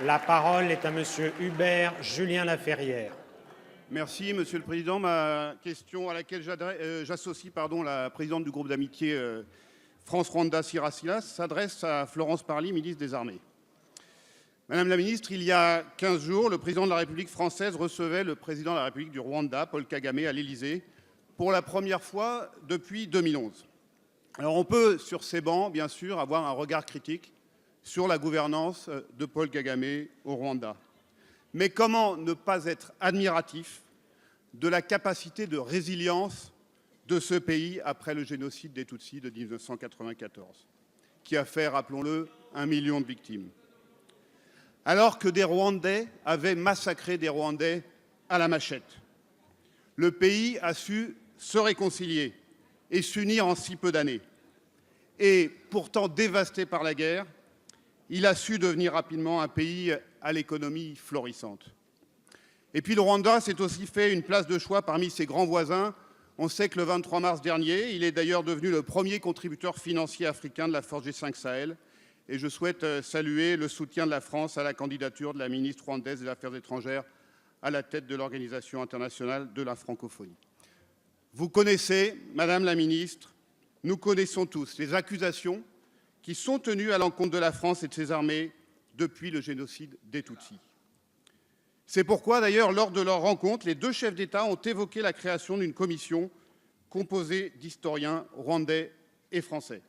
La parole est à Monsieur Hubert Julien Laferrière. Merci, Monsieur le Président. Ma question, à laquelle j'associe la présidente du groupe d'amitié France-Rwanda, Sirasilas, s'adresse à Florence Parly, ministre des Armées. Madame la ministre, il y a 15 jours, le président de la République française recevait le président de la République du Rwanda, Paul Kagame, à l'Élysée, pour la première fois depuis 2011. Alors on peut, sur ces bancs, bien sûr, avoir un regard critique sur la gouvernance de Paul Kagame au Rwanda. Mais comment ne pas être admiratif de la capacité de résilience de ce pays après le génocide des Tutsis de 1994, qui a fait, rappelons-le, 1 million de victimes. Alors que des Rwandais avaient massacré des Rwandais à la machette, le pays a su se réconcilier et s'unir en si peu d'années. Et pourtant dévasté par la guerre, il a su devenir rapidement un pays à l'économie florissante. Et puis le Rwanda s'est aussi fait une place de choix parmi ses grands voisins. On sait que le 23 mars dernier, il est d'ailleurs devenu le premier contributeur financier africain de la force G5 Sahel. Et je souhaite saluer le soutien de la France à la candidature de la ministre rwandaise des Affaires étrangères à la tête de l'Organisation internationale de la francophonie. Vous connaissez, Madame la ministre, nous connaissons tous les accusations qui sont tenues à l'encontre de la France et de ses armées depuis le génocide des Tutsis. C'est pourquoi, d'ailleurs, lors de leur rencontre, les deux chefs d'État ont évoqué la création d'une commission composée d'historiens rwandais et français.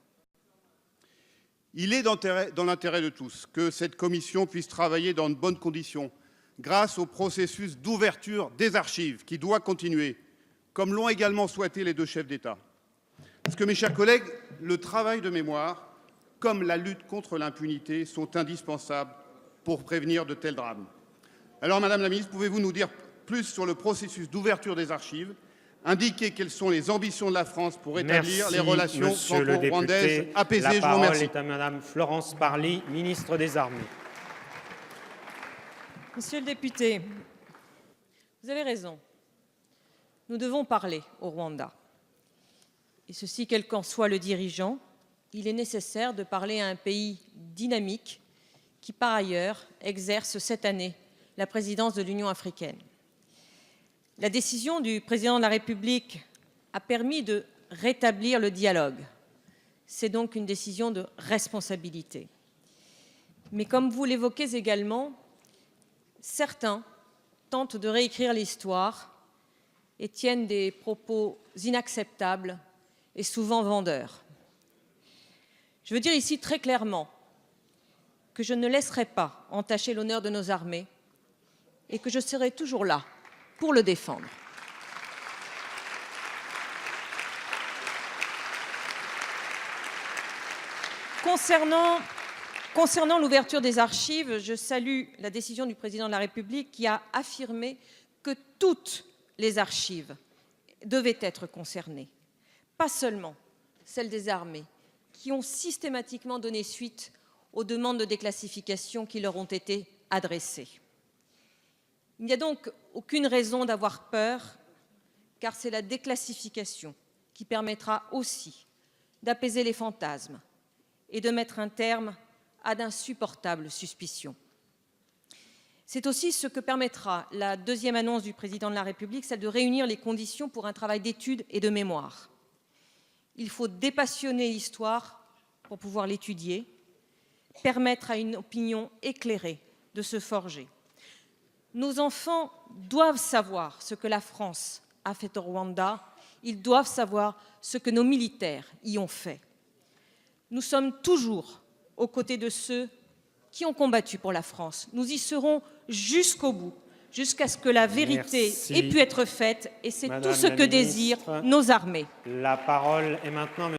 Il est dans l'intérêt de tous que cette commission puisse travailler dans de bonnes conditions, grâce au processus d'ouverture des archives qui doit continuer, comme l'ont également souhaité les deux chefs d'État. Parce que, mes chers collègues, le travail de mémoire, comme la lutte contre l'impunité, sont indispensables pour prévenir de tels drames. Alors, Madame la ministre, pouvez-vous nous dire plus sur le processus d'ouverture des archives, indiquer quelles sont les ambitions de la France pour établir les relations franco-rwandaises apaisées? La parole est à Madame Florence Parly, ministre des Armées. Monsieur le député, vous avez raison. Nous devons parler au Rwanda. Et ceci, quel qu'en soit le dirigeant, il est nécessaire de parler à un pays dynamique qui, par ailleurs, exerce cette année la présidence de l'Union africaine. La décision du président de la République a permis de rétablir le dialogue. C'est donc une décision de responsabilité. Mais comme vous l'évoquez également, certains tentent de réécrire l'histoire et tiennent des propos inacceptables et souvent vendeurs. Je veux dire ici très clairement que je ne laisserai pas entacher l'honneur de nos armées et que je serai toujours là pour le défendre. Concernant l'ouverture des archives, je salue la décision du président de la République qui a affirmé que toutes les archives devaient être concernées, pas seulement celles des armées, qui ont systématiquement donné suite aux demandes de déclassification qui leur ont été adressées. Il n'y a donc aucune raison d'avoir peur, car c'est la déclassification qui permettra aussi d'apaiser les fantasmes et de mettre un terme à d'insupportables suspicions. C'est aussi ce que permettra la deuxième annonce du président de la République, celle de réunir les conditions pour un travail d'étude et de mémoire. Il faut dépassionner l'histoire pour pouvoir l'étudier, permettre à une opinion éclairée de se forger. Nos enfants doivent savoir ce que la France a fait au Rwanda, ils doivent savoir ce que nos militaires y ont fait. Nous sommes toujours aux côtés de ceux qui ont combattu pour la France. Nous y serons jusqu'au bout, jusqu'à ce que la vérité ait pu être faite, et c'est tout ce que désirent nos armées. La parole est maintenant